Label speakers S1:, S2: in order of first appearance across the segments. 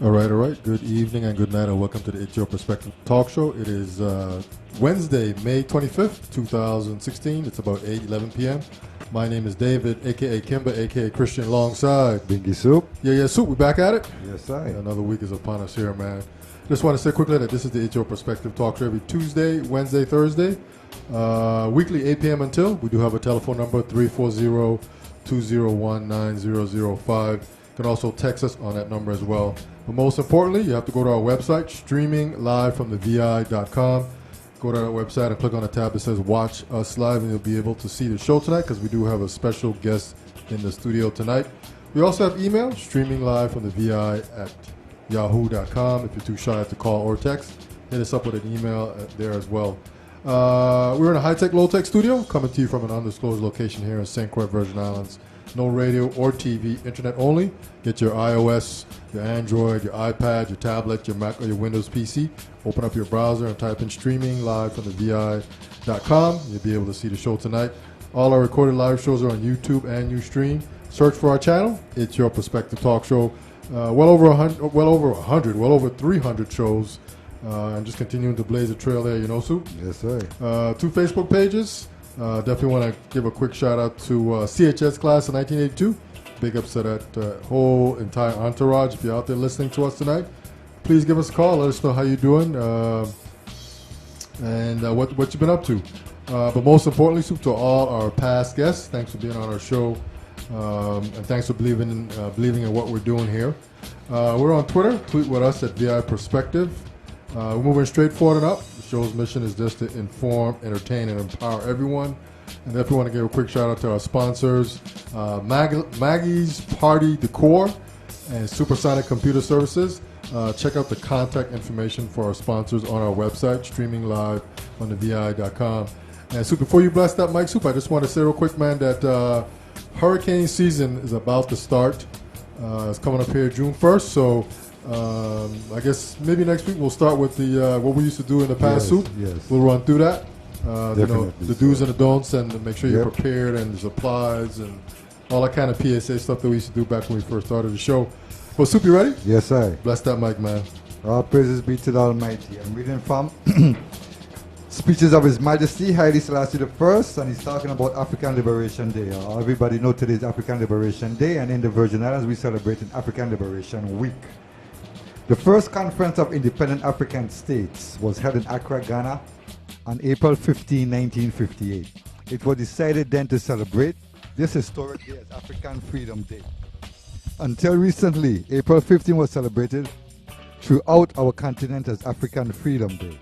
S1: All right. Good evening and good night, and welcome to the It's Your Perspective talk show. It is Wednesday, May 25th, 2016. It's about 8:11 p.m. My name is David, a.k.a. Kimba, a.k.a. Christian, alongside
S2: Bingy Soup.
S1: Yeah, Soup. We back at it?
S2: Yes, I.
S1: Another week is upon us here, man. Just want to say quickly that this is the It's Your Perspective talk show every Tuesday, Wednesday, Thursday, weekly 8 p.m. until. We do have a telephone number, 340-201-9005. You can also text us on that number as well. But most importantly, you have to go to our website, streaminglivefromthevi.com. Go to our website and click on the tab that says Watch Us Live, and you'll be able to see the show tonight because we do have a special guest in the studio tonight. We also have email, streaminglivefromthevi@yahoo.com. If you're too shy to call or text, hit us up with an email there as well. We're in a high-tech, low-tech studio, coming to you from an undisclosed location here in St. Croix, Virgin Islands. No radio or TV, internet only. Get your iOS, your Android, your iPad, your tablet, your Mac, or your Windows PC. Open up your browser and type in streaming live from the VI.com. You'll be able to see the show tonight. All our recorded live shows are on YouTube and Ustream. Search for our channel. It's Your Perspective Talk Show. Well over 300 shows. And just continuing to blaze a trail there, Soup?
S2: Yes, sir.
S1: 2 Facebook pages. Definitely want to give a quick shout out to CHS class of 1982. Big ups to that whole entire entourage. If you're out there listening to us tonight, please give us a call. Let us know how you're doing and what you've been up to. But most importantly, Soup, to all our past guests, thanks for being on our show, and thanks for believing in what we're doing here. We're on Twitter. Tweet with us at VI Perspective. We're moving straight forward and up. The show's mission is just to inform, entertain, and empower everyone. And definitely want to give a quick shout out to our sponsors, Maggie's Party Decor and Supersonic Computer Services. Check out the contact information for our sponsors on our website, streaming live on the VI.com. And Soup, before you bless that mic, Soup, I just want to say real quick, man, that hurricane season is about to start. It's coming up here June 1st, so I guess maybe next week we'll start with the what we used to do in the past, Soup.
S2: Yes.
S1: We'll run through that. The do's and the don'ts, and make sure you're prepared, and the supplies and all that kind of PSA stuff that we used to do back when we first started the show. Well, Soup, you ready?
S2: Yes, sir.
S1: Bless that mic, man.
S2: All praises be to the Almighty. I'm reading from Speeches of His Majesty Haile Selassie I, and he's talking about African Liberation Day. Everybody know today is African Liberation Day, and in the Virgin Islands we celebrate African Liberation Week. The first conference of independent African states was held in Accra, Ghana on April 15, 1958. It was decided then to celebrate this historic day as African Freedom Day. Until recently, April 15 was celebrated throughout our continent as African Freedom Day.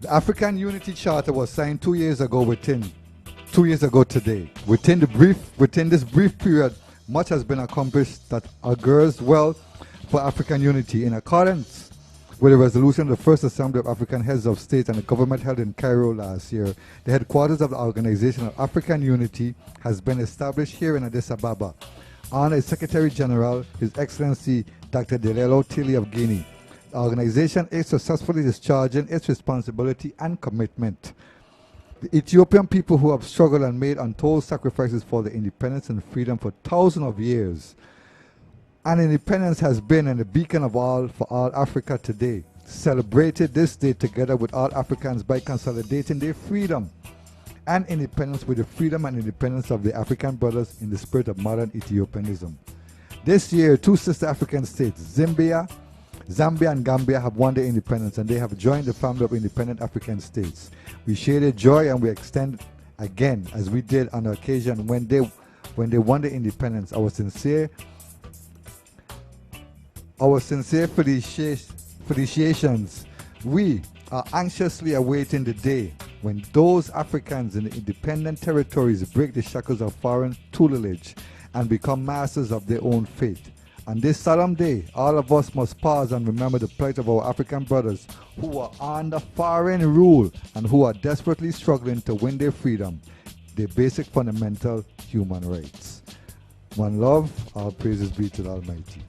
S2: The African Unity Charter was signed 2 years ago today. Within this brief period, much has been accomplished that augurs well for African unity. In accordance with a resolution of the First Assembly of African Heads of State and the government held in Cairo last year, the headquarters of the Organization of African Unity has been established here in Addis Ababa. On its Secretary General, His Excellency Dr. Delelo Tilly of Guinea. The organization is successfully discharging its responsibility and commitment. The Ethiopian people who have struggled and made untold sacrifices for their independence and freedom for thousands of years. And independence has been a beacon of all for all Africa today. Celebrated this day together with all Africans by consolidating their freedom and independence with the freedom and independence of the African brothers in the spirit of modern Ethiopianism. This year, 2 sister African states, Zambia and Gambia, have won their independence, and they have joined the family of independent African states. We share their joy, and we extend again, as we did on the occasion when they won their independence, our sincere felicitations. We are anxiously awaiting the day when those Africans in the independent territories break the shackles of foreign tutelage and become masters of their own fate. On this solemn day, all of us must pause and remember the plight of our African brothers who are under foreign rule and who are desperately struggling to win their freedom, their basic fundamental human rights. One love, all praises be to the Almighty.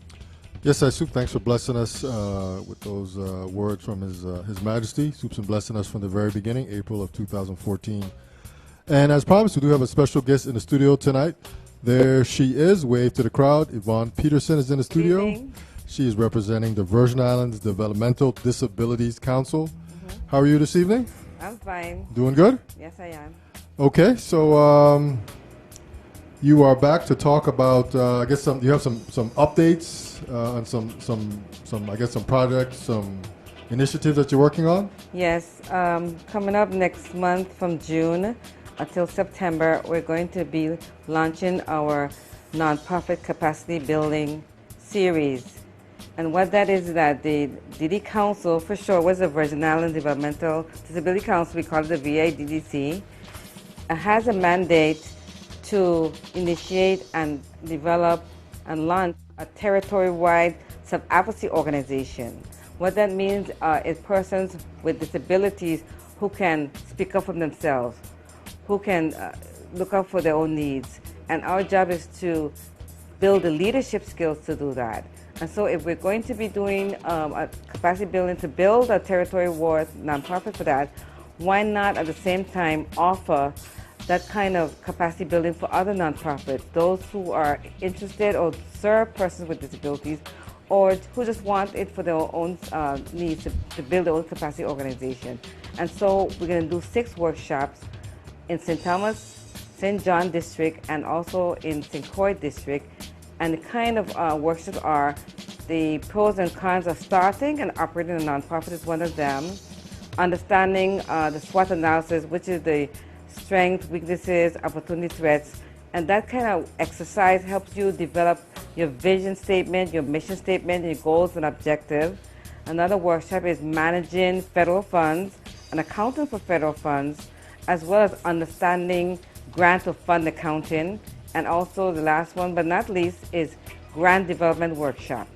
S1: Yes, Soup, thanks for blessing us with those words from His Majesty. Soup's been blessing us from the very beginning, April of 2014. And as promised, we do have a special guest in the studio tonight. There she is. Wave to the crowd. Yvonne Petersen is in the studio.
S3: evening.
S1: She is representing the Virgin Islands Developmental Disabilities Council. How are you this evening?
S3: I'm fine.
S1: Doing good?
S3: Yes, I am.
S1: Okay, so you are back to talk about. I guess you have some updates on some I guess some projects, some initiatives that you're working on.
S3: Yes, coming up next month from June until September, we're going to be launching our nonprofit capacity building series. And what that is that the DD Council, for sure, was the Virgin Islands Developmental Disability Council, we call it the VIDDC, has a mandate to initiate and develop and launch a territory-wide sub-advocacy organization. What that means is persons with disabilities who can speak up for themselves, who can look out for their own needs. And our job is to build the leadership skills to do that. And so if we're going to be doing a capacity building to build a territory-wide nonprofit for that, why not at the same time offer that kind of capacity building for other nonprofits, those who are interested or serve persons with disabilities, or who just want it for their own needs to build their own capacity organization. And so we're going to do 6 workshops in St. Thomas, St. John District, and also in St. Croix District. And the kind of workshops are the pros and cons of starting and operating a nonprofit is one of them, understanding the SWOT analysis, which is the strengths, weaknesses, opportunity, threats, and that kind of exercise helps you develop your vision statement, your mission statement, your goals and objectives. Another workshop is managing federal funds and accounting for federal funds, as well as understanding grant or fund accounting. And also the last one, but not least, is grant development workshop.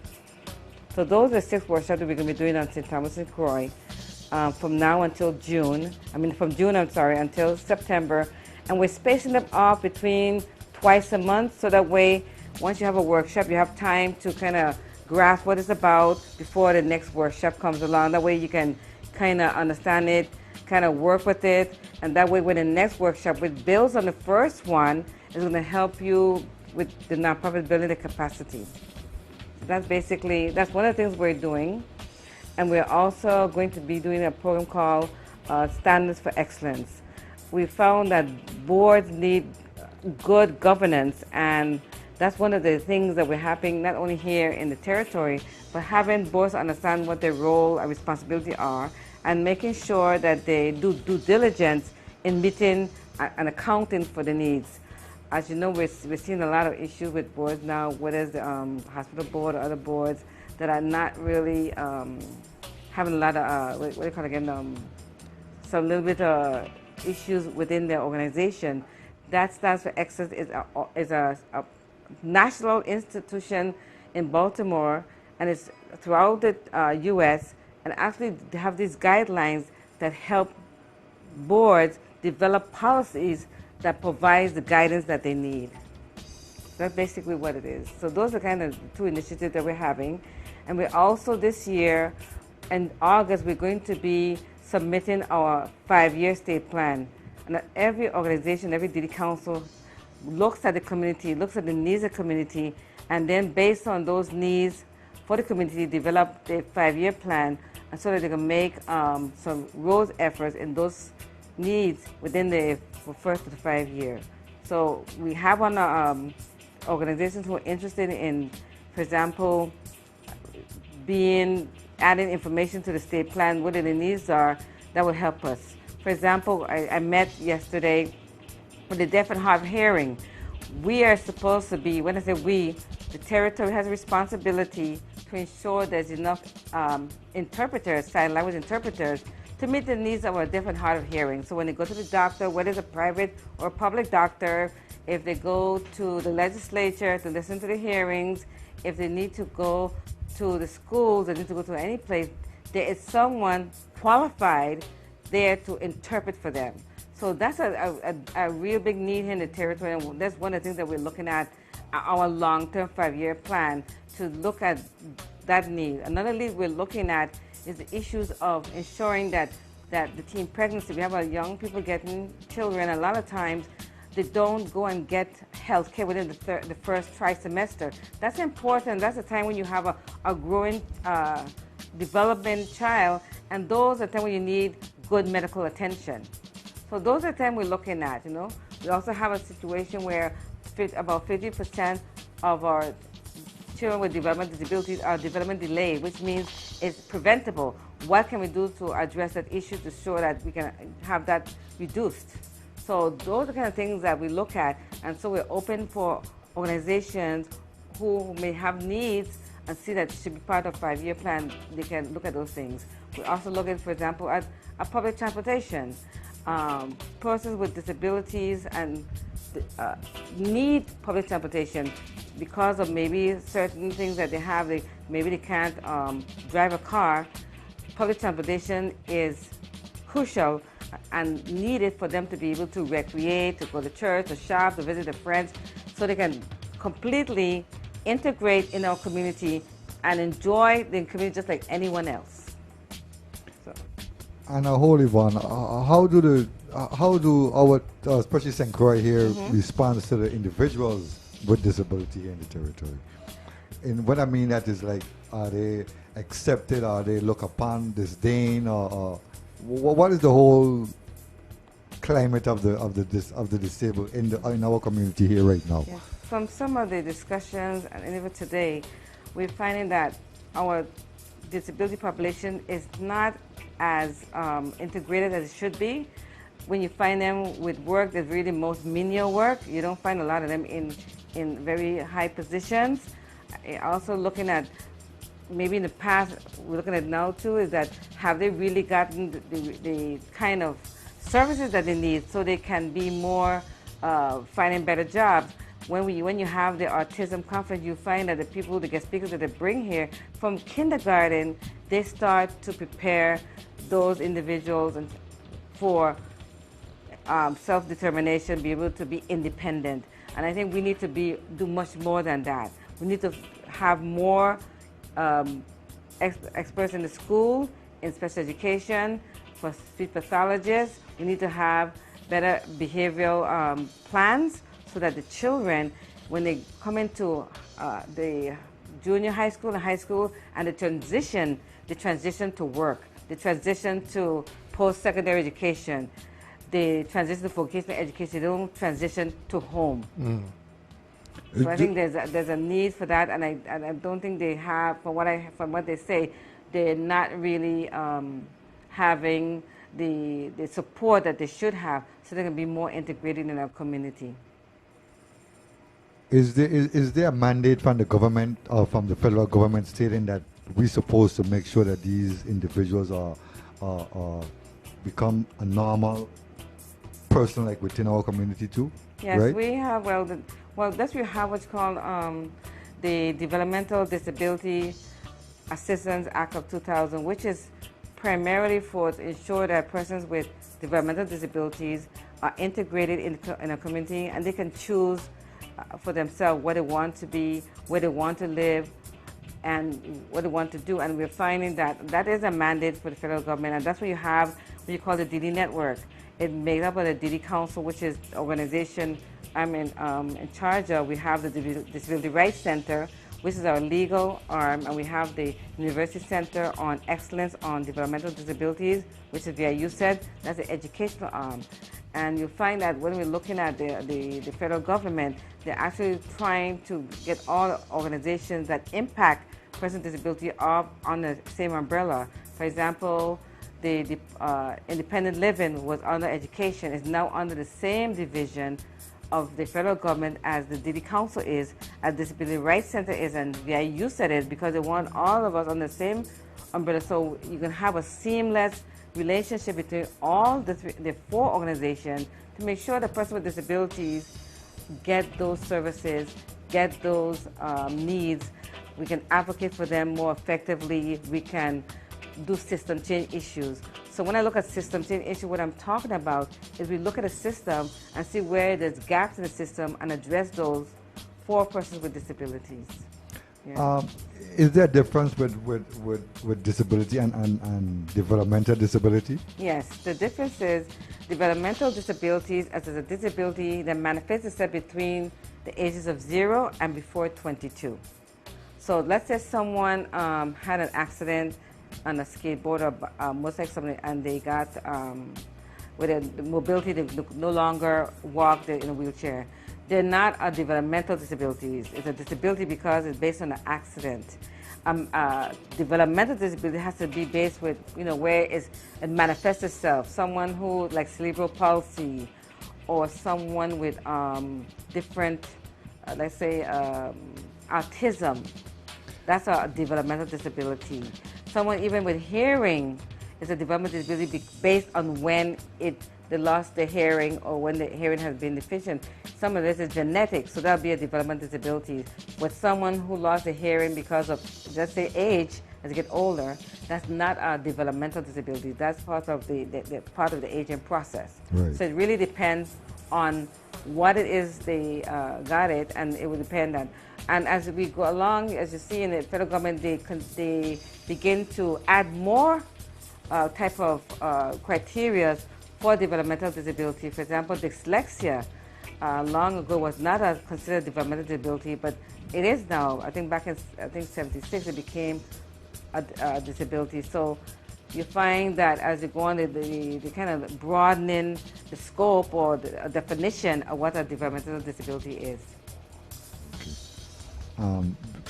S3: So those are 6 workshops that we're going to be doing on St. Thomas and Croix from now until June. Until September. And we're spacing them off between twice a month, so that way, once you have a workshop, you have time to kind of grasp what it's about before the next workshop comes along. That way you can kind of understand it, kind of work with it, and that way when the next workshop, which builds on the first one, is going to help you with the nonprofit building the capacity. So that's one of the things we're doing. And we're also going to be doing a program called Standards for Excellence. We found that boards need good governance, and that's one of the things that we're having not only here in the territory, but having boards understand what their role and responsibility are, and making sure that they do due diligence in meeting and accounting for the needs. As you know, we're seeing a lot of issues with boards now, whether it's the hospital board or other boards that are not really having a lot of, what do you call it again, some little bit of issues within their organization. That Stands for Excellence is a national institution in Baltimore, and it's throughout the U.S., and actually they have these guidelines that help boards develop policies that provides the guidance that they need. That's basically what it is. So those are kind of 2 initiatives that we're having. And we're also this year, in August, we're going to be submitting our 5-year state plan. And every organization, every DD council looks at the community, looks at the needs of the community, and then based on those needs for the community, develop the 5-year plan, and so that they can make some road efforts in those needs within the first to the 5 year. So we have on organizations who are interested in, for example, adding information to the state plan, what the needs are, that will help us. For example, I met yesterday with the deaf and hard of hearing. We are supposed to be, when I say we, the territory has a responsibility to ensure there's enough interpreters, sign language interpreters, to meet the needs of our deaf and hard of hearing. So when they go to the doctor, whether it's a private or public doctor, if they go to the legislature to listen to the hearings, if they need to go to the schools, they need to go to any place, there is someone qualified there to interpret for them. So that's a real big need here in the territory, and that's one of the things that we're looking at, our long-term 5-year plan, to look at that need. Another need we're looking at is the issues of ensuring that the teen pregnancy, we have our young people getting children, a lot of times they don't go and get health care within the first trimester. That's important. That's the time when you have a growing development child, and those are the time when you need good medical attention. So those are the time we're looking at, you know. We also have a situation where about 50% of our children with developmental disabilities are development delayed, which means it's preventable. What can we do to address that issue to show that we can have that reduced? So those are the kind of things that we look at, and so we're open for organizations who may have needs and see that it should be part of a 5-year plan. They can look at those things. We're also looking, for example, at public transportation. Persons with disabilities and need public transportation because of maybe certain things that they have. Maybe they can't drive a car. Public transportation is crucial and needed for them to be able to recreate, to go to church, to shop, to visit their friends, so they can completely integrate in our community and enjoy the community just like anyone else. So.
S2: And whole Yvonne, how do our especially St. Croix here responds to the individuals with disability here in the territory? And what I mean that is like, are they accepted? Are they looked upon, disdain, or what is the whole climate of the disabled in our community here right now?
S3: Yes. From some of the discussions and even today, we're finding that our disability population is not as integrated as it should be. When you find them with work that's really most menial work, you don't find a lot of them in very high positions. Also looking at, maybe in the past, we're looking at now too, is that have they really gotten the kind of services that they need so they can be more finding better jobs. When you have the autism conference, you find that the people, the guest speakers that they bring here, from kindergarten, they start to prepare those individuals for self-determination, be able to be independent. And I think we need to do much more than that. We need to have more experts in the school, in special education, for speech pathologists. We need to have better behavioral plans so that the children, when they come into the junior high school and high school, and the transition to work, the transition to post-secondary education, the transition to vocational education, they don't transition to home. So I think there's a need for that, and I don't think they have, from what they say, they're not really having the support that they should have, so they can be more integrated in our community.
S2: Is there a mandate from the government or from the federal government stating that we're supposed to make sure that these individuals are become a normal person like within our community too?
S3: Yes,
S2: right?
S3: we have. We have what's called the Developmental Disability Assistance Act of 2000, which is primarily to ensure that persons with developmental disabilities are integrated in a community, and they can choose for themselves what they want to be, where they want to live, and what they want to do. And we're finding that that is a mandate for the federal government, and that's what you have what you call the DD network. It's made up of the DD Council, which is the organization I'm in charge of. We have the Disability Rights Center, which is our legal arm, and we have the University Center on Excellence on Developmental Disabilities, which is via USAID. That's the educational arm. And you'll find that when we're looking at the federal government, they're actually trying to get all organizations that impact persons with disability up on the same umbrella. For example, the independent living was under education, is now under the same division of the federal government as the DD Council is, as Disability Rights Center is, and via USAID is, because they want all of us on the same umbrella, so you can have a seamless relationship between all the four organizations to make sure the person with disabilities get those services, get those needs. We can advocate for them more effectively. We can do system change issues. So when I look at system change issue, what I'm talking about is we look at a system and see where there's gaps in the system and address those for persons with disabilities. Yeah.
S2: Is there a difference with disability and developmental disability?
S3: Yes, the difference is developmental disabilities as a disability that manifests itself between the ages of 0 and before 22. So let's say someone had an accident on a skateboard or motorcycle something, and they got with a mobility, they no longer walk, they're in a wheelchair. They're not a developmental disabilities. It's a disability because it's based on an accident. Developmental disability has to be based with, where it manifests itself. Someone who, like cerebral palsy, or someone with different, let's say, autism. That's a developmental disability. Someone even with hearing is a developmental disability based on when they lost their hearing or when the hearing has been deficient. Some of this is genetic, so that'll be a developmental disability. With someone who lost their hearing because of, let's say, age, as they get older, that's not a developmental disability. That's part of the part of the aging process.
S2: Right.
S3: So it really depends on what it is they got it, and it will depend on. And as we go along, as you see in the federal government, they begin to add more type of criteria for developmental disability. For example, dyslexia long ago was not considered a developmental disability, but it is now. I think back in 76 it became a disability. So you find that as you go on, the kind of broadening the scope or the definition of what a developmental disability is.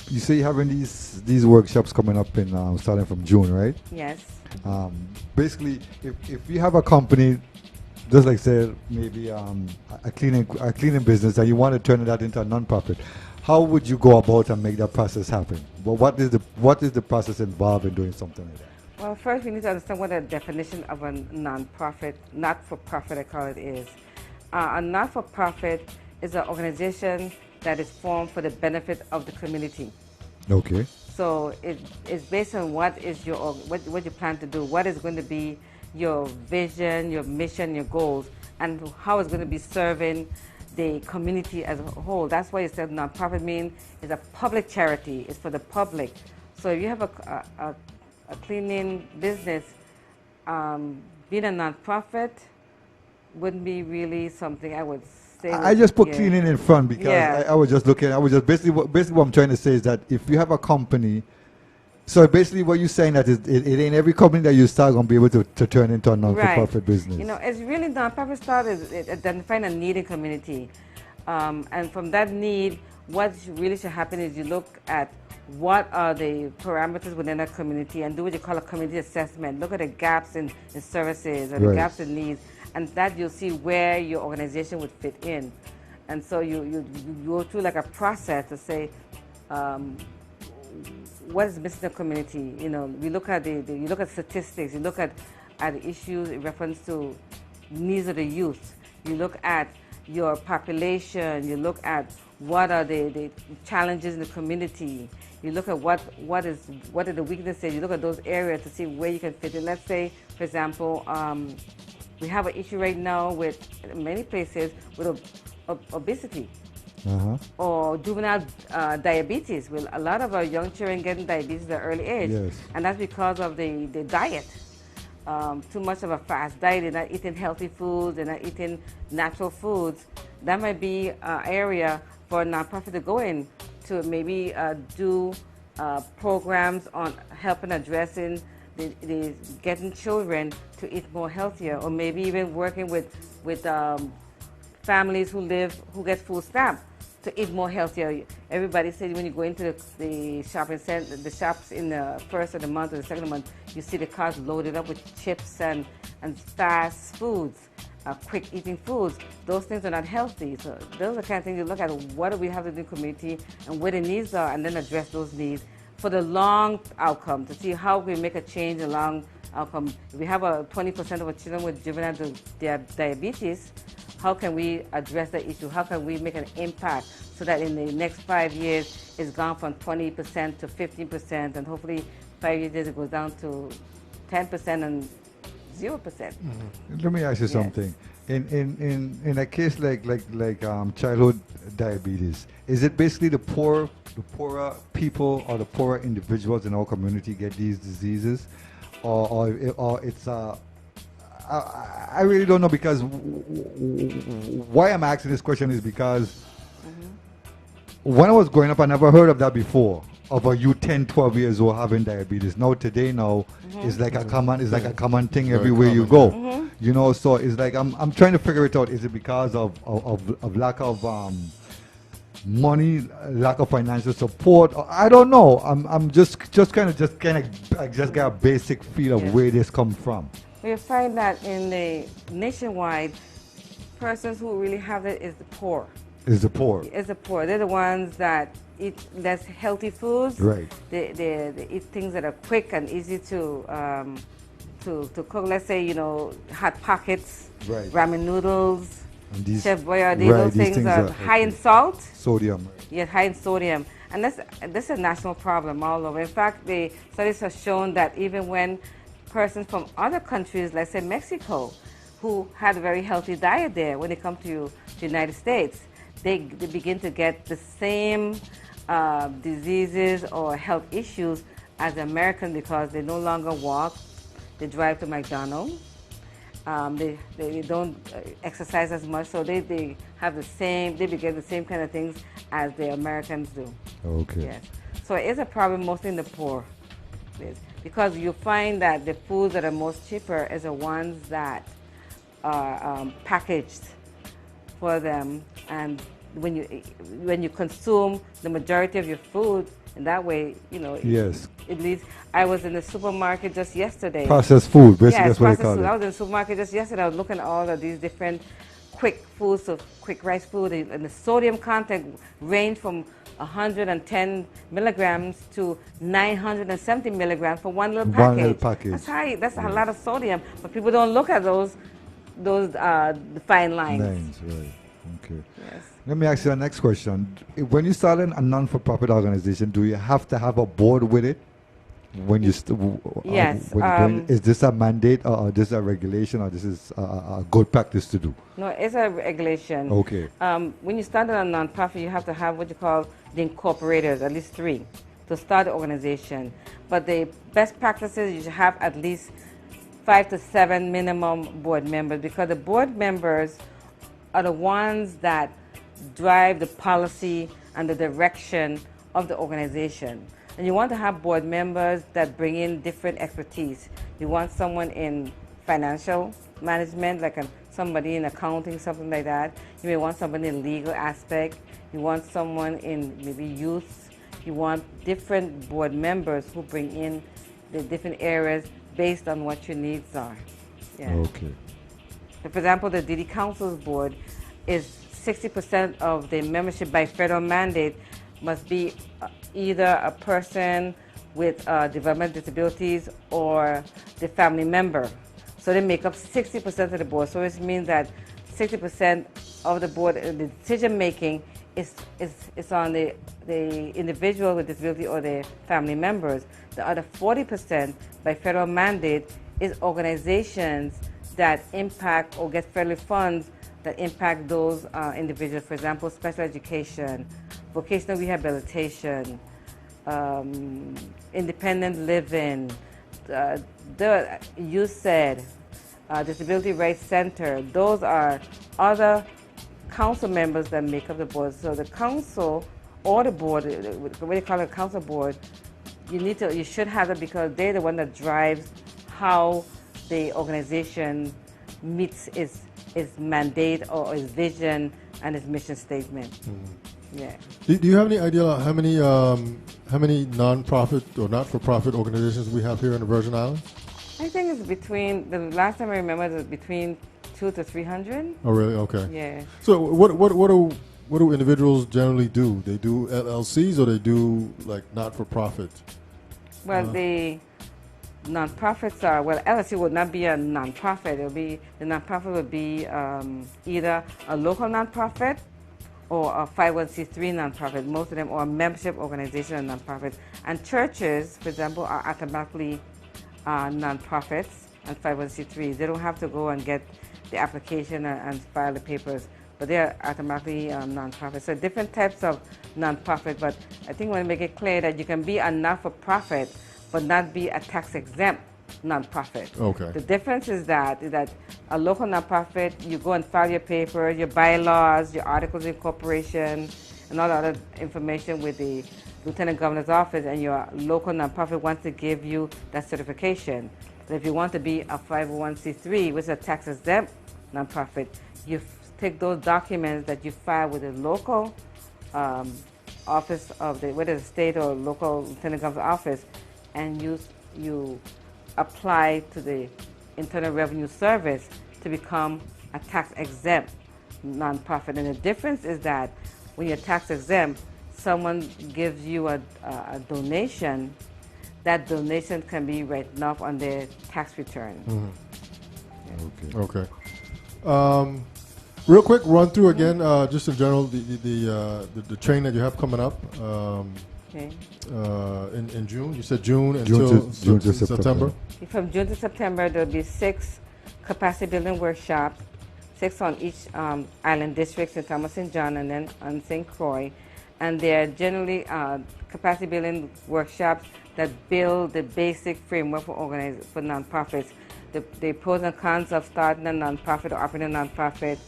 S2: You say you're having these workshops coming up in starting from June, right?
S3: Yes.
S2: Basically, if you have a company, just like say maybe a cleaning business, and you want to turn that into a non-profit, how would you go about and make that process happen? Well, what is the process involved in doing something like that?
S3: Well, first we need to understand what the definition of a non-profit, not-for-profit, I call it, is. A not-for-profit is an organization that is formed for the benefit of the community.
S2: Okay.
S3: So it's based on what you plan to do, what is going to be your vision, your mission, your goals, and how it's going to be serving the community as a whole. That's why you said nonprofit means it's a public charity. It's for the public. So if you have a cleaning business, being a nonprofit wouldn't be really something I would say.
S2: I just put cleaning in front because I was just looking. I was just basically what I'm trying to say is that if you have a company, so basically what you're saying that it ain't every company that you start gonna be able to turn into a non-for-profit business.
S3: It's really nonprofit start is identifying a need in community, and from that need, what really should happen is you look at what are the parameters within a community and do what you call a community assessment. Look at the gaps in services or the gaps in needs, and that you'll see where your organization would fit in. And so you go through like a process to say what is missing in the community. We look at you look at statistics, you look at the issues in reference to needs of the youth, you look at your population, you look at what are the challenges in the community, you look at what are the weaknesses, you look at those areas to see where you can fit in. Let's say, for example, we have an issue right now with many places with obesity. Or juvenile diabetes. Well, a lot of our young children getting diabetes at an early age, and that's because of the diet. Too much of a fast diet, they're not eating healthy foods, they're not eating natural foods. That might be an area for a nonprofit to go in to maybe do programs on helping addressing the getting children to eat more healthier, or maybe even working with families who get food stamp to eat more healthier. Everybody said when you go into the shopping center, the shops in the first of the month or the second of the month, you see the cars loaded up with chips and fast foods, quick eating foods. Those things are not healthy. So those are the kind of things you look at. What do we have to do in the community and where the needs are, and then address those needs for the long outcome to see how we make a change in long outcome. If we have 20% of our children with juvenile diabetes, how can we address that issue? How can we make an impact so that in the next 5 years it's gone from 20% to 15%, and hopefully 5 years it goes down to 10% and 0%.
S2: Let me ask you
S3: Yes.
S2: something. In a case like childhood diabetes, is it basically the poorer people or the poorer individuals in our community get these diseases, or it's I really don't know, because why I'm asking this question is because when I was growing up, I never heard of that before, of a youth 10, 12 years old having diabetes. Now today, it's like a common thing
S1: Very
S2: everywhere you
S1: common,
S2: go.
S1: yeah.
S2: You know, so it's like I'm trying to figure it out. Is it because of lack of money, lack of financial support? I don't know. I'm just kind of I just get a basic feel of
S3: Yes.
S2: where this comes from.
S3: We find that in the nationwide, persons who really have it is the poor.
S2: Is the poor.
S3: Is the poor. They're the ones that eat less healthy foods.
S2: Right.
S3: They eat things that are quick and easy to cook. Let's say, hot pockets,
S2: Right.
S3: ramen noodles,
S2: And these,
S3: chef boyardee.
S2: right,
S3: Those
S2: these
S3: things are high in salt.
S2: sodium.
S3: Yes, high in sodium. And that's a national problem all over. In fact, the studies have shown that even when persons from other countries, let's say Mexico, who had a very healthy diet there, when they come to the United States, they begin to get the same diseases or health issues as the Americans, because they no longer walk, they drive to McDonald's. They don't exercise as much, so they have they begin the same kind of things as the Americans do.
S2: Okay.
S3: Yes. So it is a problem mostly in the poor. Yes. Because you find that the foods that are most cheaper is the ones that are packaged for them, and when you consume the majority of your food in that way,
S2: Yes.
S3: at least I was in the supermarket just yesterday.
S2: Processed food, basically,
S3: Yes,
S2: that's what they
S3: processed
S2: call
S3: food. I
S2: it.
S3: was in the supermarket just yesterday. I was looking at all of these different quick foods, so quick rice food, and the sodium content ranged from 110 milligrams to 970 milligrams for one little package.
S2: One little package.
S3: That's high. That's a lot of sodium, but people don't look at those fine lines.
S2: Lines, right. Okay.
S3: Yes.
S2: Let me ask you the next question. When you start a non-for-profit organization, do you have to have a board with it? When you
S3: Yes,
S2: is this a mandate, or this a regulation, or this is a good practice to do?
S3: No, it's a regulation.
S2: Okay.
S3: When you start a nonprofit, you have to have what you call the incorporators, at least 3, to start the organization. But the best practices, you should have at least 5 to 7 minimum board members, because the board members are the ones that drive the policy and the direction of the organization. And you want to have board members that bring in different expertise. You want someone in financial management, like somebody in accounting, something like that. You may want somebody in legal aspect. You want someone in maybe youth. You want different board members who bring in the different areas based on what your needs are. Yeah.
S2: Okay.
S3: So for example, the DD Council's board is 60% of the membership by federal mandate must be either a person with developmental disabilities or the family member. So they make up 60% of the board. So it means that 60% of the board, the decision making is on the individual with disability or the family members. The other 40% by federal mandate is organizations that impact or get federal funds that impact those individuals. For example, special education, vocational rehabilitation, independent living, you said, Disability Rights Center. Those are other council members that make up the board. So the council or the board, what they call it, a council board, you should have it, because they're the one that drives how the organization meets its mandate or its vision and its mission statement. Yeah.
S1: Do you have any idea how many non-profit or not-for-profit organizations we have here in the Virgin Islands?
S3: I think it's between, the last time I remember, it was between 200 to 300.
S1: Oh, really? Okay.
S3: Yeah.
S1: So what do individuals generally do? They do LLCs, or they do like not-for-profit?
S3: Well, the nonprofits are, LLC would not be a nonprofit. The nonprofit would be either a local nonprofit or a 501c3 nonprofit. Most of them are membership organization and nonprofits. And churches, for example, are automatically nonprofits and 501c3s. They don't have to go and get the application and file the papers, but they are automatically nonprofit. So different types of nonprofit, but I think we want to make it clear that you can be a not-for-profit, but not be a tax-exempt nonprofit.
S1: Okay.
S3: The difference is that a local nonprofit, you go and file your papers, your bylaws, your articles of incorporation, and all the other information with the Lieutenant Governor's office, and your local nonprofit wants to give you that certification. But if you want to be a 501c3, which is a tax-exempt nonprofit, you take those documents that you file with the local office of whether the state or local Lieutenant Governor's office, and you apply to the Internal Revenue Service to become a tax-exempt nonprofit. And the difference is that when you're tax-exempt, someone gives you a donation, that donation can be written off on their tax return.
S1: Mm-hmm. Okay. Real quick run through again, just in general, the training that you have coming up in June. You said June until
S2: June to September.
S3: From June to September, there'll be 6 capacity building workshops, 6 on each island districts in Thomas and John and then on St. Croix. And they're generally capacity building workshops that build the basic framework for nonprofits, the pros and cons of starting a nonprofit or operating a nonprofit,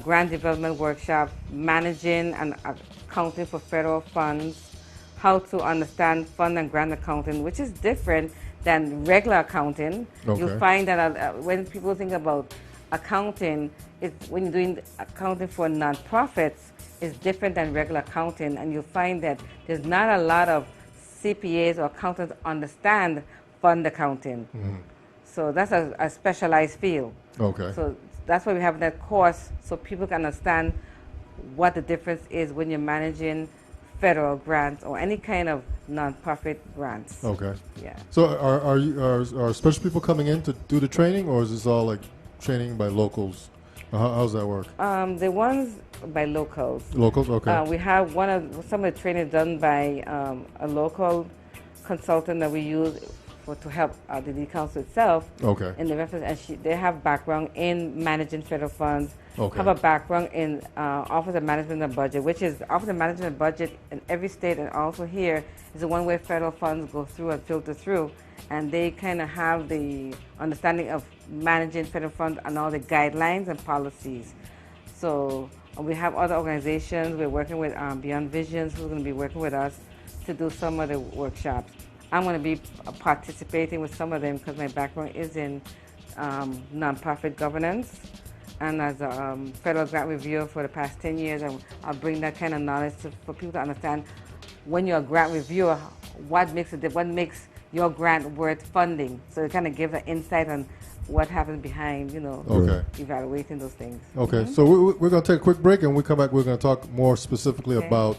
S3: grant development workshop, managing and accounting for federal funds, how to understand fund and grant accounting, which is different than regular accounting.
S1: Okay.
S3: You'll find that when people think about accounting, when you're doing accounting for nonprofits, it's different than regular accounting, and you'll find that there's not a lot of CPAs or accountants understand fund accounting. Mm-hmm. So that's a specialized field.
S1: Okay.
S3: So that's why we have that course, so people can understand what the difference is when you're managing federal grants or any kind of nonprofit grants.
S1: Okay.
S3: Yeah.
S1: So are special people coming in to do the training, or is this all like training by locals? How's that work?
S3: The ones by locals.
S1: Locals, okay.
S3: We have some of the training done by a local consultant that we use to help the lead council itself.
S1: Okay.
S3: In the reference, and they have background in managing federal funds.
S1: Okay.
S3: Have a background in Office of Management and Budget, which is Office of Management and Budget in every state, and also here is the one where federal funds go through and filter through, and they kind of have the understanding of managing federal funds and all the guidelines and policies. So we have other organizations. We're working with Beyond Visions, who's going to be working with us to do some of the workshops. I'm going to be participating with some of them because my background is in nonprofit governance, and as a federal grant reviewer for the past 10 years, I'll bring that kind of knowledge for people to understand when you're a grant reviewer, what makes your grant worth funding. So it kind of gives an insight on what happens behind,
S1: okay,
S3: evaluating those things.
S1: Okay,
S3: Mm-hmm.
S1: so we're going to take a quick break, and when we come back, we're going to talk more specifically about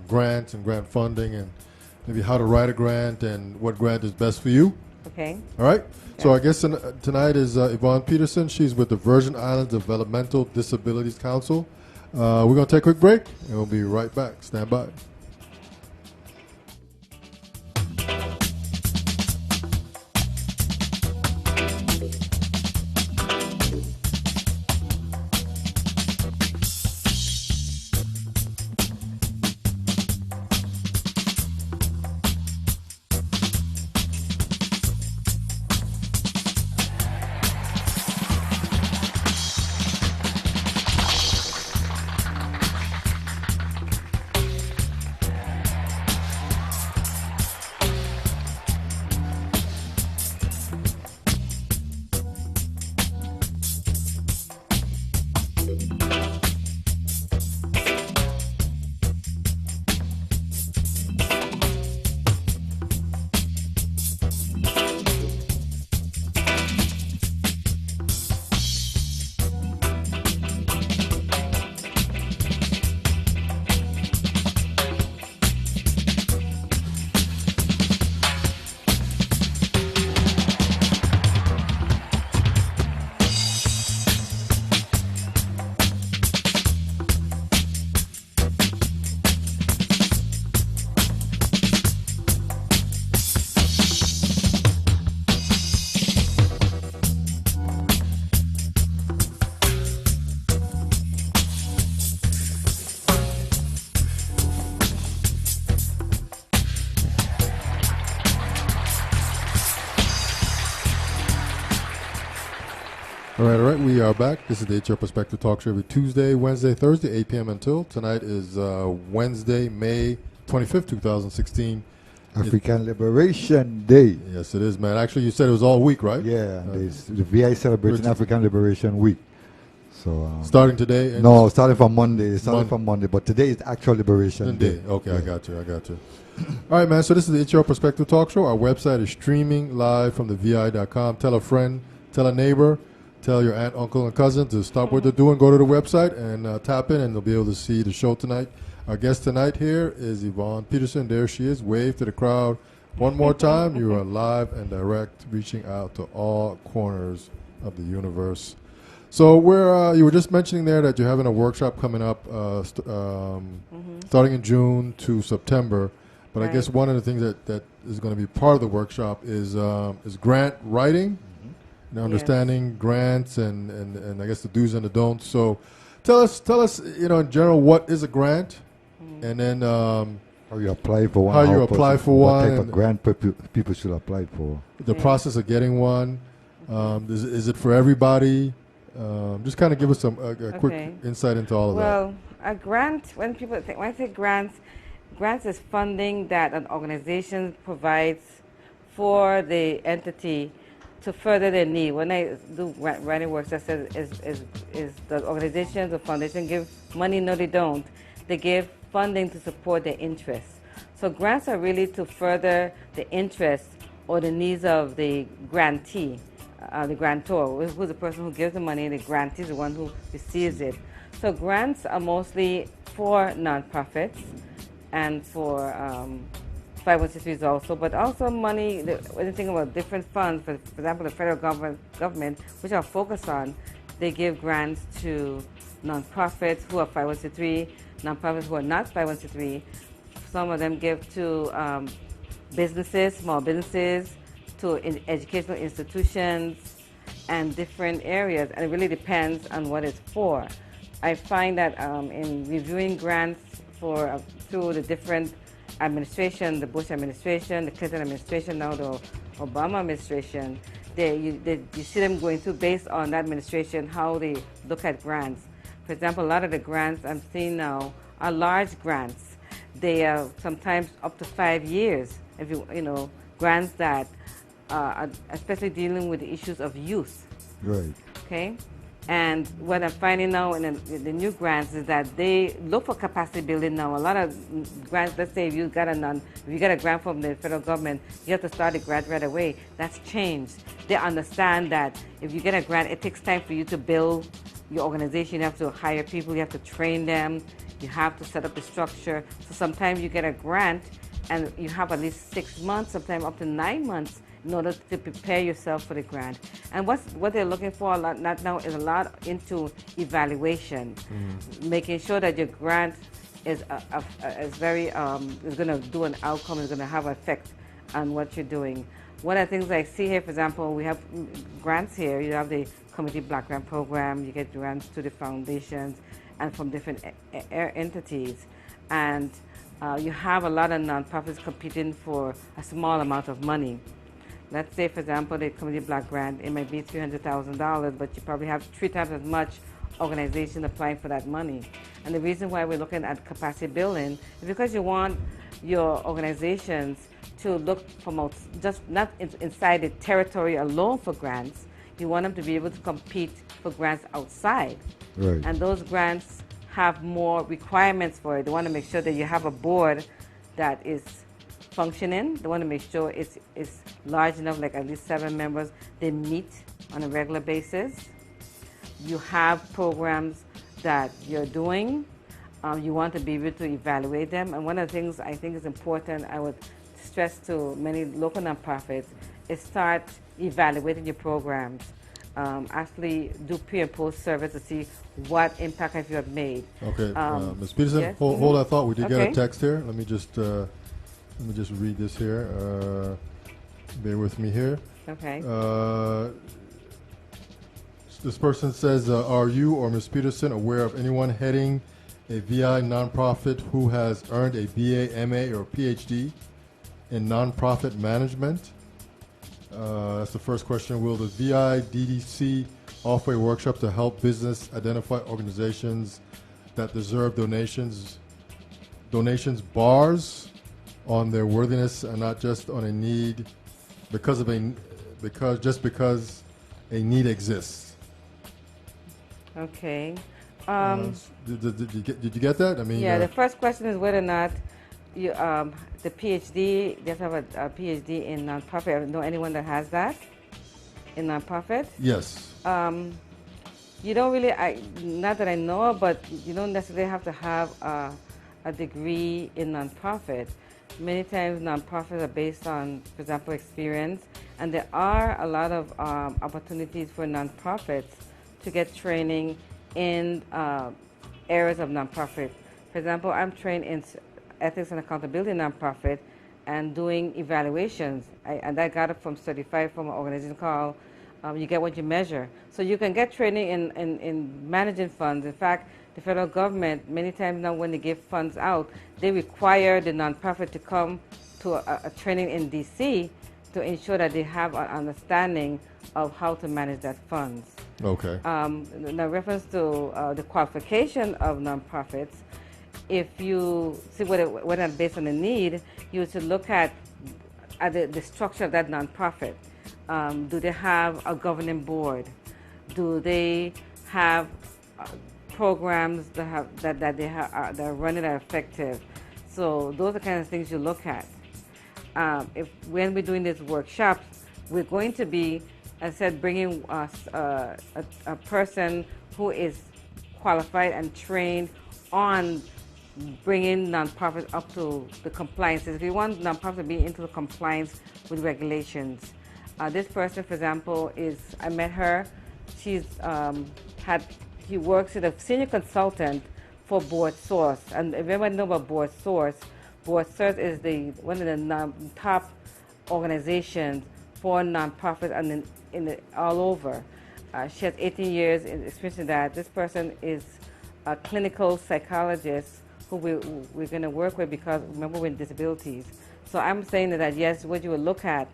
S1: grants and grant funding, and maybe how to write a grant and what grant is best for you.
S3: Okay.
S1: All right. Yeah. So our guest tonight is Yvonne Petersen. She's with the Virgin Islands Developmental Disabilities Council. We're going to take a quick break, and we'll be right back. Stand by. All right. We are back. This is the HR Perspective Talk Show every Tuesday, Wednesday, Thursday, 8 p.m. until. Tonight is Wednesday, May 25th, 2016.
S2: African Liberation Day.
S1: Yes, it is, man. Actually, you said it was all week, right?
S2: Yeah, the VI celebrating African Liberation Week. So
S1: starting today?
S2: No, starting from Monday. From Monday, but today is actual Liberation Day.
S1: Okay, yeah. I got you. All right, man. So this is the HR Perspective Talk Show. Our website is streaming live from the VI.com. Tell a friend, tell a neighbor, tell your aunt, uncle, and cousin to stop what they're doing, go to the website, and tap in, and they'll be able to see the show tonight. Our guest tonight here is Yvonne Petersen. There she is. Wave to the crowd one more time. You are live and direct, reaching out to all corners of the universe. So you were just mentioning there that you're having a workshop coming up starting in June to September. But right. I guess one of the things that is going to be part of the workshop is grant writing, understanding grants and I guess the do's and the don'ts. So tell us, in general, what is a grant? And then
S2: how you apply for one.
S1: How you apply for one.
S2: What type of grant people should apply for.
S1: The process of getting one. Is it for everybody? Just kind of give us some quick insight into all of that.
S3: Well, a grant, when I say grants is funding that an organization provides for the entity to further their need. When I do writing works, that says is the organization, the foundation give money? No, they don't. They give funding to support their interests. So grants are really to further the interests or the needs of the grantee, the grantor, who's the person who gives the money, and the grantee is the one who receives it. So grants are mostly for nonprofits and for 501c3s also, but also money, when you think about different funds, for example, the federal government, which I'll focus on, they give grants to nonprofits who are 501c3, nonprofits who are not 501c3. Some of them give to businesses, small businesses, to educational institutions and different areas, and it really depends on what it's for. I find that in reviewing grants through the different administration, the Bush administration, the Clinton administration, now the Obama administration, you see them going through based on that administration, how they look at grants. For example, a lot of the grants I'm seeing now are large grants. They are sometimes up to 5 years. If grants that are especially dealing with the issues of youth. Right. Okay. And what I'm finding now in the new grants is that they look for capacity building now. A lot of grants, let's say if you got a grant from the federal government, you have to start the grant right away. That's changed. They understand that if you get a grant, it takes time for you to build your organization. You have to hire people, you have to train them, you have to set up the structure. So sometimes you get a grant and you have at least 6 months, sometimes up to 9 months in order to prepare yourself for the grant. And what they're looking for a lot now is a lot into evaluation, making sure that your grant is going to do an outcome, is going to have an effect on what you're doing. One of the things I see here, for example, we have grants here. You have the Community Block Grant Program. You get grants to the foundations and from different entities. And you have a lot of nonprofits competing for a small amount of money. Let's say, for example, the Community Block Grant, it might be $300,000, but you probably have 3 times as much organization applying for that money. And the reason why we're looking at capacity building is because you want your organizations to look from just not inside the territory alone for grants. You want them to be able to compete for grants outside. Right. And those grants have more requirements for it. They want to make sure that you have a board that is functioning. They want to make sure it's large enough, like at least 7 members. They meet on a regular basis. You have programs that you're doing. You want to be able to evaluate them. And one of the things I think is important, I would stress to many local nonprofits, is start evaluating your programs. Actually do pre and post surveys to see what impact have you have made. Okay,
S1: Ms. Petersen, yes? hold that thought. We did get a text here. Let me just read this here. Bear with me here. Okay. This person says, are you or Ms. Petersen aware of anyone heading a VI nonprofit who has earned a BA, MA, or PhD in nonprofit management? That's the first question. Will the VI DDC offer a workshop to help business identify organizations that deserve donations bars on their worthiness and not just on a need because a need exists.
S3: Okay.
S1: Did you get that? I mean,
S3: Yeah, the first question is whether or not you, the PhD, you have to have a PhD in nonprofit. I know anyone that has that in nonprofit?
S1: yes.
S3: You don't really, not that I know, but you don't necessarily have to have a degree in nonprofit. Many times nonprofits are based on, for example, experience, and there are a lot of opportunities for nonprofits to get training in areas of nonprofit. For example, I'm trained in ethics and accountability nonprofit and doing evaluations. And I got it from certified from an organization called You Get What You Measure. So you can get training in managing funds. In fact, the federal government, many times now when they give funds out, they require the nonprofit to come to a training in DC to ensure that they have an understanding of how to manage that funds.
S1: Okay.
S3: Now, reference to the qualification of nonprofits, if you see whether based on the need, you should look at the structure of that nonprofit. Do they have a governing board? Do they have programs that are running that are effective? So those are the kind of things you look at. When we're doing these workshops, we're going to be, as I said, bringing a person who is qualified and trained on bringing nonprofits up to the compliances. If you want nonprofits to be into the compliance with regulations, this person, for example, I met her. She works as a senior consultant for Board Source, and if everyone knows about Board Source is one of the top organizations for nonprofits and all over. She has 18 years experience in that. This person is a clinical psychologist who we're going to work with because, remember, we're in disabilities. So I'm saying that, yes, what you would look at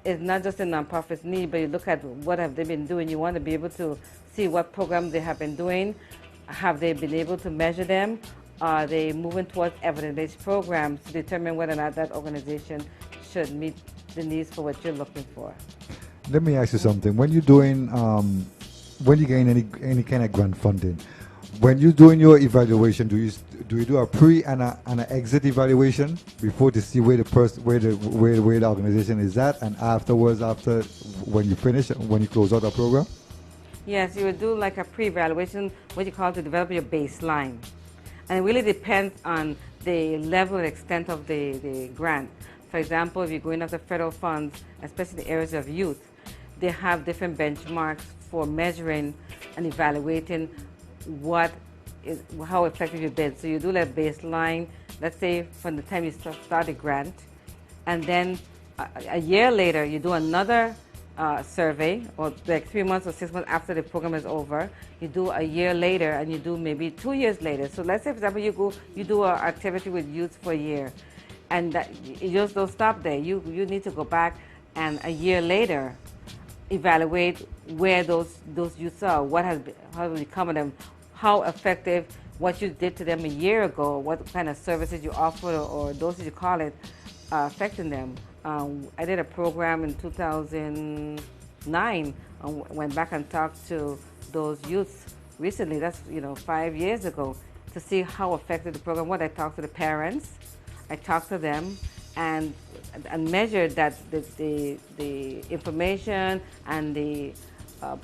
S3: is not just the nonprofits need, but you look at what have they been doing. You want to be able to see what programs they have been doing. Have they been able to measure them? Are they moving towards evidence-based programs to determine whether or not that organization should meet the needs for what you're looking for?
S2: Let me ask you something. When you're doing, when you gain any kind of grant funding, when you're doing your evaluation, do you do a pre and an exit evaluation before to see where the organization is at, and afterwards, when you finish, when you close out the program?
S3: Yes, you would do like a pre-evaluation, what you call to develop your baseline. And it really depends on the level and extent of the grant. For example, if you're going after federal funds, especially the areas of youth, they have different benchmarks for measuring and evaluating how effective you've been. So you do that baseline, let's say from the time you start the grant, and then a year later you do another survey, or like 3 months or 6 months after the program is over. You do a year later, and you do maybe 2 years later. So let's say, for example, you do an activity with youth for a year, and you just don't stop there. You need to go back and a year later evaluate where those youths are, how have become of them, how effective what you did to them a year ago, what kind of services you offer or those you call it, affecting them. I did a program in 2009 and went back and talked to those youths recently, that's 5 years ago, to see how effective the program was. I talked to the parents, I talked to them, and measured that the information and the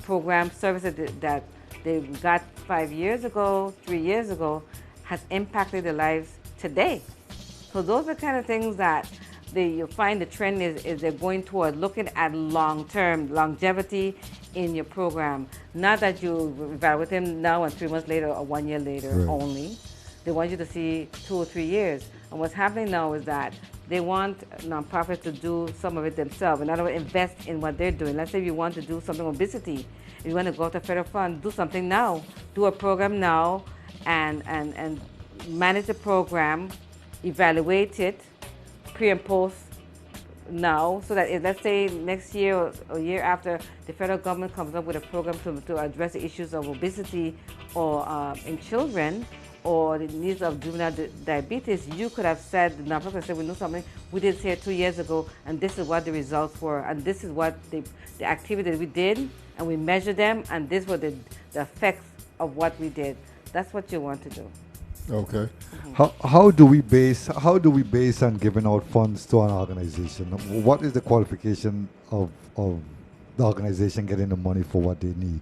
S3: program services that they got 5 years ago, 3 years ago, has impacted their lives today. So those are kind of things that you find the trend is they're going toward looking at long-term longevity in your program. Not that you evaluate them now and 3 months later or 1 year later only. They want you to see 2 or 3 years. And what's happening now is that they want nonprofits to do some of it themselves. In other words, invest in what they're doing. Let's say you want to do something on obesity. If you want to go to federal fund, do something now. Do a program now and manage the program, evaluate it, pre and post now, so that if, let's say next year or year after, the federal government comes up with a program to address the issues of obesity or in children, or the needs of juvenile diabetes, you could have said, the nonprofit said, we know something we did here 2 years ago, and this is what the results were, and this is what the activities we did, and we measured them, and this were the effects of what we did. That's what you want to do.
S1: Okay.
S2: How do we base on giving out funds to an organization? What is the qualification of the organization getting the money for what they need?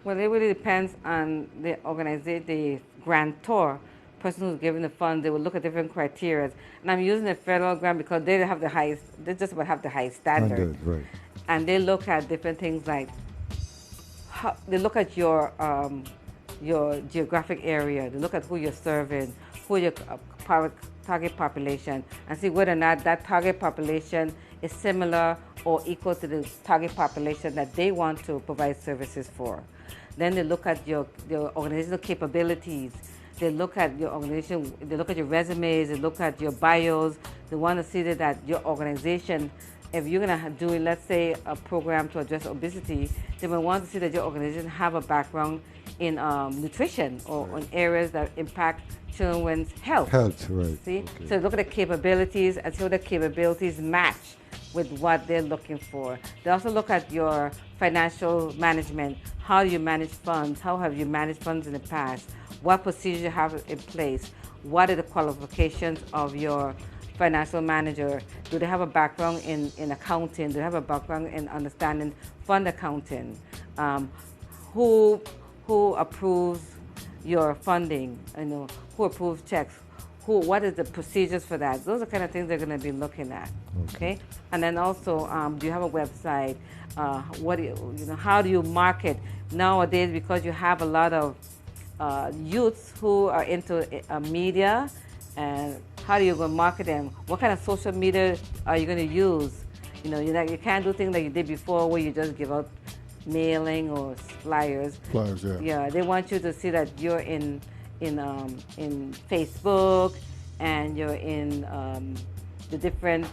S3: Well, it really depends on the organization, the grantor, person who's giving the funds. They will look at different criteria. And I'm using the federal grant because they have the highest, they just about have the highest standard.
S2: Right.
S3: And they look at different things like, they look at your geographic area. They look at who you're serving, who your target population, and see whether or not that target population is similar or equal to the target population that they want to provide services for. Then they look at your organizational capabilities. They look at your organization, they look at your resumes, they look at your bios. They want to see that your organization, if you're going to do, let's say, a program to address obesity, they will want to see that your organization have a background in nutrition or in areas that impact children's health.
S2: Health, right.
S3: See?
S2: Okay.
S3: So look at the capabilities and see how the capabilities match with what they're looking for. They also look at your financial management. How do you manage funds? How have you managed funds in the past? What procedures you have in place? What are the qualifications of your financial manager? Do they have a background in accounting? Do they have a background in understanding fund accounting? Who approves your funding? Who approves checks? What is the procedures for that? Those are kind of things they're going to be looking at. Okay. And then also, do you have a website? How do you market nowadays? Because you have a lot of youths who are into media, and how do you go market them? What kind of social media are you going to use? You can't do things like you did before, where you just give out mailing or flyers.
S1: Flyers, yeah.
S3: Yeah, they want you to see that you're in Facebook, and you're in the different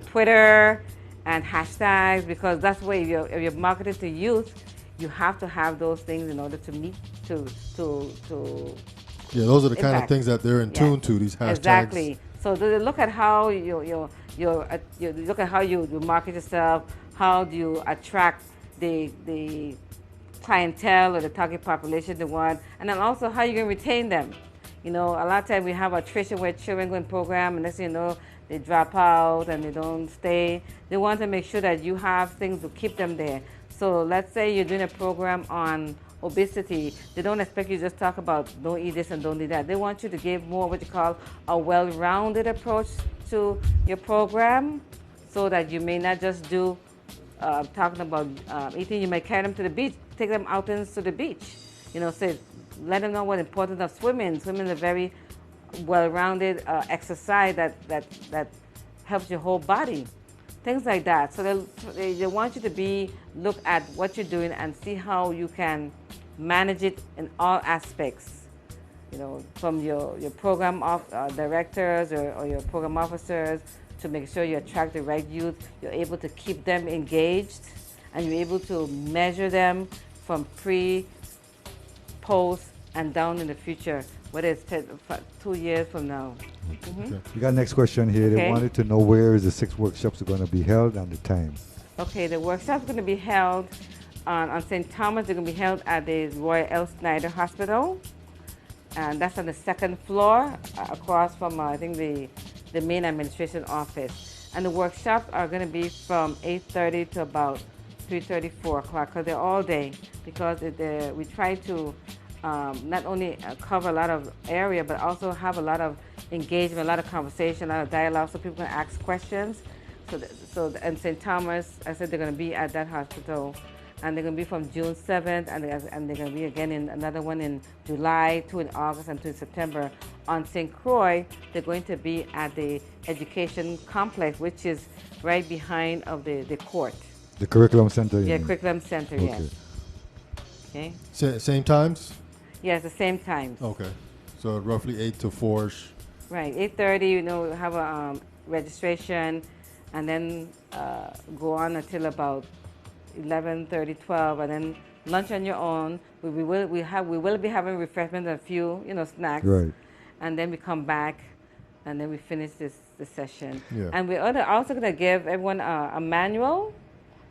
S3: Twitter and hashtags, because that's where if you're marketing to youth, you have to have those things in order to meet to
S1: Yeah, those are the kind of
S3: impact.
S1: things that they're in tune to, these hashtags.
S3: Exactly. So they look at how you look at how you market yourself. How do you attract the clientele or the target population they want, and then also how you can retain them. A lot of times we have attrition where children go in program, and next thing you know, they drop out and they don't stay. They want to make sure that you have things to keep them there. So let's say you're doing a program on obesity. They don't expect you to just talk about don't eat this and don't eat that. They want you to give more what you call a well-rounded approach to your program, so that you may not just do talking about eating. You may carry them to the beach, take them out into the beach. Say, let them know what the importance of swimming. Swimming is a very well-rounded exercise that helps your whole body. Things like that. So they want you to look at what you're doing and see how you can manage it in all aspects. From your program directors or your program officers, to make sure you attract the right youth, you're able to keep them engaged, and you're able to measure them from pre, post, and down in the future, whether it's 2 years from now.
S1: Okay.
S2: We got next question here. They
S3: Okay.
S2: wanted to know where is the 6 workshops are going to be held and the time.
S3: Okay, the workshop's going to be held on St. Thomas. They're going to be held at the Royal L. Snyder Hospital, and that's on the 2nd floor, across from I think the main administration office. And the workshops are going to be from 8:30 to about 3:30, 4 o'clock, because they're all day, because we try to not only cover a lot of area, but also have a lot of engagement, a lot of conversation, a lot of dialogue, so people can ask questions. And St. Thomas, I said they're going to be at that hospital, and they're going to be from June 7th, and they're going to be again in another one in July, 2 in August, and 2 in September. On St. Croix, they're going to be at the education complex, which is right behind of the court.
S2: The curriculum center?
S3: Yeah,
S2: mean?
S3: curriculum center,
S2: Okay.
S3: yes. Okay?
S1: Same times?
S3: Yes, the same times.
S1: Okay. So roughly 8 to 4-ish.
S3: Right, 8:30, we have a registration. and then go on until about 11:30, 12, and then lunch on your own. We will be having refreshments and a few snacks,
S2: Right.
S3: and then we come back, and then we finish this session.
S1: Yeah.
S3: And we're also going to give everyone a manual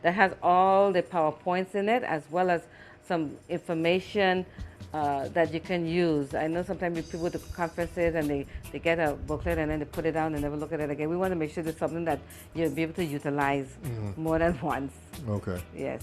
S3: that has all the PowerPoints in it, as well as some information that you can use. I know sometimes people go to conferences and they get a booklet and then they put it down and never look at it again. We want to make sure there's something that you'll be able to utilize more than once.
S1: Okay.
S3: Yes.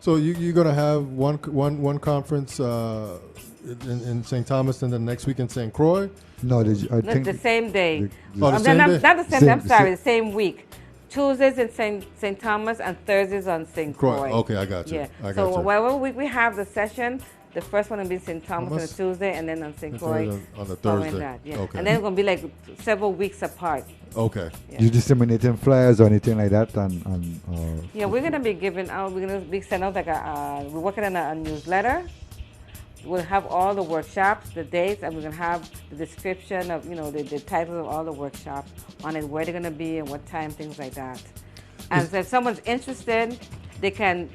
S1: So you're going to have one conference in St. Thomas and then next week in St. Croix?
S2: No, I
S3: No,
S2: think
S3: the same day.
S1: the same day?
S3: Not the same day, I'm sorry,
S2: Same-
S3: the same week. Tuesdays in St. Thomas and Thursdays on St. Croix.
S1: Okay, I got you.
S3: Yeah.
S1: I got
S3: So
S1: you.
S3: wherever we have the session, the first one will be in St. Thomas on a Tuesday, and then on St. Croix
S1: on the
S3: following
S1: Thursday.
S3: that. Yeah.
S1: Okay.
S3: And then it's going to be like several weeks apart.
S1: Okay.
S3: Yeah.
S2: You disseminating flyers or anything like that,
S3: Yeah, we're going to be giving out, we're going to be sending out like we're working on a newsletter. We'll have all the workshops, the dates, and we're going to have the description of, the titles of all the workshops on it, where they're going to be and what time, things like that. And so if someone's interested, they can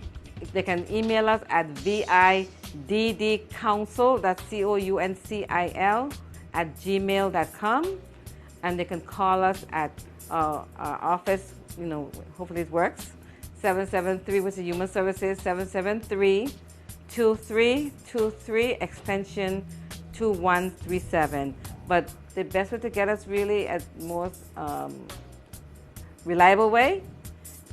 S3: email us at viddcouncil, that's COUNCIL, @gmail.com, and they can call us at our office, hopefully it works, 773, which is Human Services, 773-2323, extension 2137. But the best way to get us really at most reliable way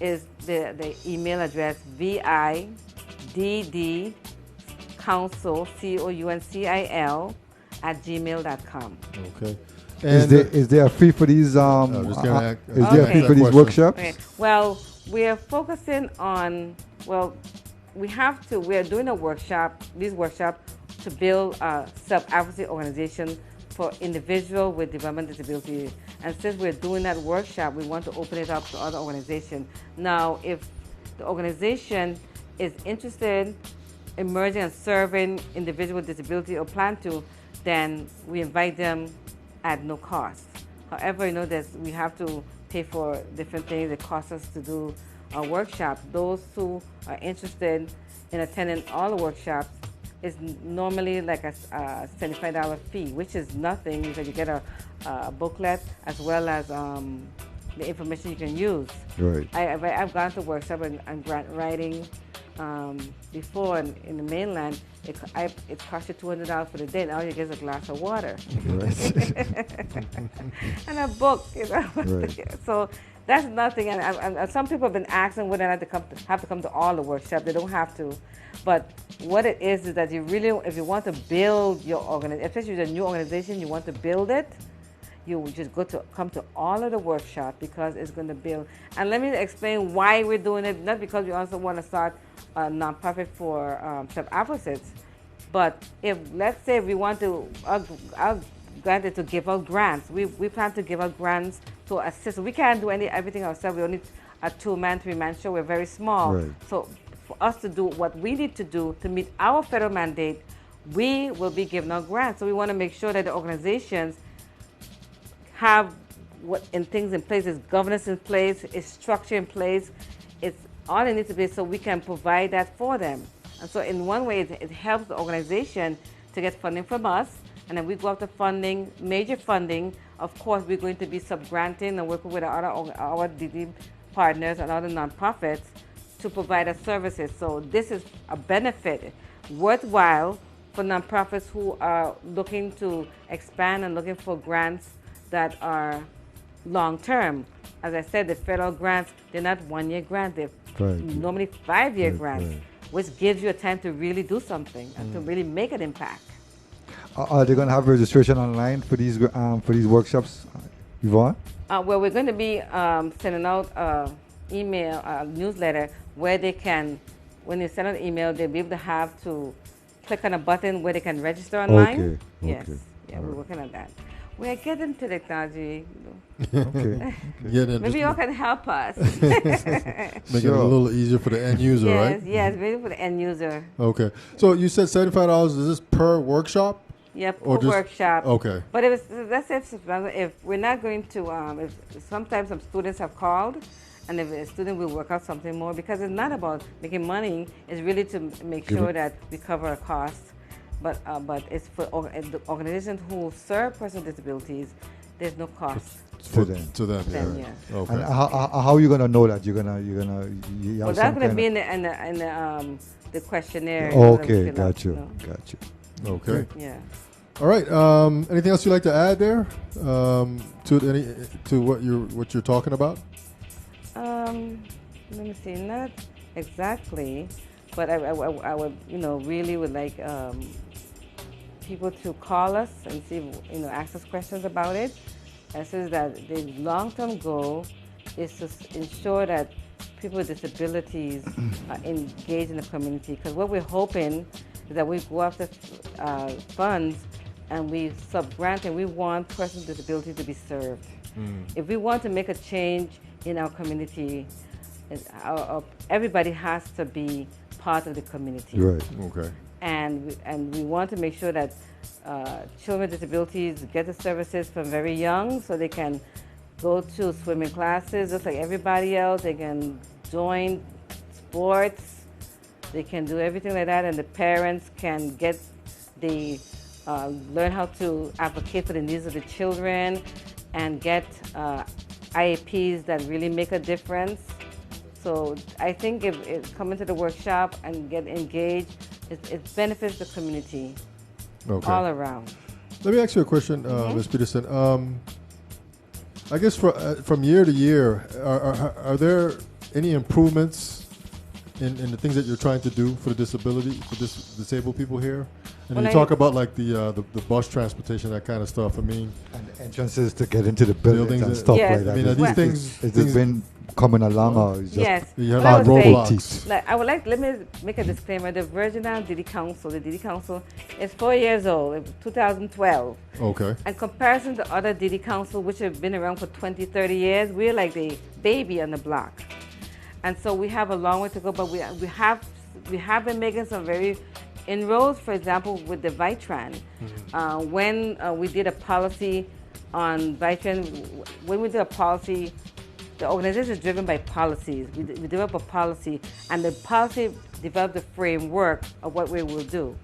S3: is the email address viddcouncil, COUNCIL, @gmail.com.
S1: Okay.
S2: is there a fee for these?
S1: just gonna ask-
S2: is there a
S3: Okay.
S2: fee for these
S1: Question.
S2: workshops?
S3: Okay. Well, we are focusing on, we are doing these workshops to build a self-advocacy organization for individuals with developmental disability. And since we're doing that workshop, we want to open it up to other organizations. Now, if the organization is interested in emerging and serving individuals with disability or plan to, then we invite them at no cost. However, we have to pay for different things. It costs us to do a workshop. Those who are interested in attending all the workshops is normally like a $75 fee, which is nothing because you get a booklet as well as the information you can use.
S2: Right.
S3: I've gone to workshop and grant writing before in the mainland. It costs you $200 for the day, and all you get is a glass of water
S2: Right.
S3: and a book.
S2: Right.
S3: So that's nothing. And some people have been asking whether or not they have to come to all the workshops. They don't have to. But what it is that you really, if you want to build your organization, especially with a new organization, you want to build it, you just come to all of the workshops because it's going to build. And let me explain why we're doing it. Not because we also want to start a nonprofit for self-advocates, but let's say we want to, I'll grant it to give out grants. We plan to give out grants to assist. We can't do everything ourselves. We only a 2-man, 3-man show. We're very small.
S2: Right.
S3: So for us to do what we need to do to meet our federal mandate, we will be giving out grants. So we want to make sure that the organizations have things in place, is governance in place, is structure in place. It's all it needs to be so we can provide that for them. And so in one way, it helps the organization to get funding from us. And then we go after funding, major funding. Of course, we're going to be sub-granting and working with our DD partners and other nonprofits to provide us services. So this is a benefit, worthwhile for nonprofits who are looking to expand and looking for grants that are long-term. As I said, the federal grants, they're not one-year grants. They're normally 5-year grants, which gives you a time to really do something and to really make an impact.
S2: Are they going to have registration online for these workshops, Yvonne?
S3: Well, we're going to be sending out a newsletter where they can, when they send out an email, they'll be able to have to click on a button where they can register online.
S2: Okay.
S3: Yes.
S2: Okay.
S3: Yeah, we're working on that. We're getting to technology.
S2: Okay.
S3: Maybe you all can help us.
S1: Make it a little easier for the end user,
S3: yes,
S1: right?
S3: Yes, maybe for the end user.
S1: Okay. So you said $75. Is this per workshop?
S3: Yeah,
S1: Or
S3: a
S1: just-
S3: workshop.
S1: okay.
S3: But if we're not going to, if sometimes some students have called, and if a student will work out something more, because it's not about making money, it's really to make
S2: Give
S3: sure
S2: it-
S3: that we cover our costs. But it's for the organizations who serve persons with disabilities, there's no cost.
S2: To them.
S1: To them,
S3: Them,
S1: yeah.
S3: yeah.
S1: Okay.
S2: And how are you gonna know that? You have
S3: Well,
S2: some
S3: that's going to
S2: kind
S3: be
S2: of-
S3: the questionnaire. you know, that we
S2: Okay,
S3: fill
S2: got
S3: out,
S2: you,
S3: know.
S2: got you.
S1: Okay.
S3: Yeah.
S1: All right. Anything else you'd like to add there to what you're talking about?
S3: Let me see, not exactly, but I would, really would like people to call us and see, ask us questions about it. And so that the long-term goal is to ensure that people with disabilities are engaged in the community. Because what we're hoping is that we go after funds and we sub-grant and we want persons with disabilities to be served. If we want to make a change in our community, everybody has to be part of the community.
S2: Right.
S1: Okay.
S3: And we want to make sure that children with disabilities get the services from very young, so they can go to swimming classes just like everybody else. They can join sports. They can do everything like that, and the parents can get learn how to advocate for the needs of the children, and get IAPs that really make a difference. So I think if coming to the workshop and get engaged, it benefits the community
S1: Okay.
S3: all around.
S1: Let me ask you a question, Ms. Petersen. I guess from year to year, are there any improvements in the things that you're trying to do for disabled people here? And
S3: Well,
S1: you
S3: I-
S1: talk about like the bus transportation, that kind of stuff. I mean,
S2: And the entrances to get into the buildings
S1: Buildings
S2: and
S1: and-
S2: stuff
S3: Yes.
S2: like that.
S1: I mean, are
S2: Is-
S1: these
S2: is-
S1: things-
S2: Is this been coming along, or is just
S3: Yes.
S1: you have
S3: Well, I
S1: like
S3: would say-
S1: roadblocks.
S3: Let me make a disclaimer. The Virgin Islands Diddy Council, the Diddy Council, is 4 years old, in 2012.
S1: Okay.
S3: In comparison to other Diddy Council, which have been around for 20, 30 years, we're like the baby on the block. And so we have a long way to go, but we have been making some very inroads. For example, with the Vitran, when we did a policy on Vitran, when we did a policy, the organization is driven by policies. We develop a policy, and the policy developed the framework of what we will do.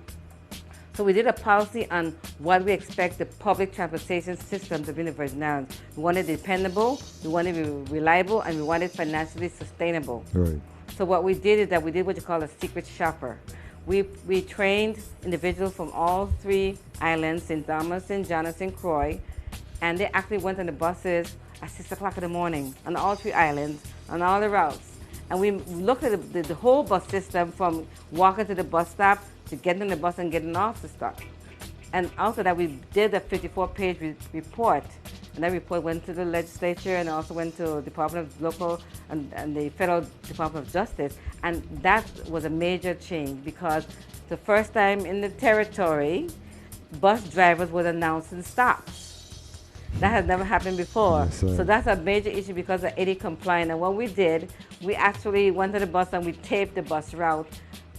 S3: So we did a policy on what we expect the public transportation system to be in the Virgin Islands. We want it dependable, we want it to be reliable, and we want it financially sustainable.
S2: right?
S3: So what we did is that we did what you call a secret shopper. We trained individuals from all 3 islands, St. Thomas, St. John, and St. Croix, and they actually went on the buses at 6 o'clock in the morning on all 3 islands, on all the routes. And we looked at the whole bus system, from walking to the bus stop to getting on the bus and getting off the stop. And after that, we did a 54-page report. And that report went to the legislature and also went to Department of Local and the Federal Department of Justice. And that was a major change, because the first time in the territory, bus drivers were announcing stops. That has never happened before.
S2: Yes, sir.
S3: So that's a major issue because of 80 compliant. And what we did, we actually went to the bus and we taped the bus route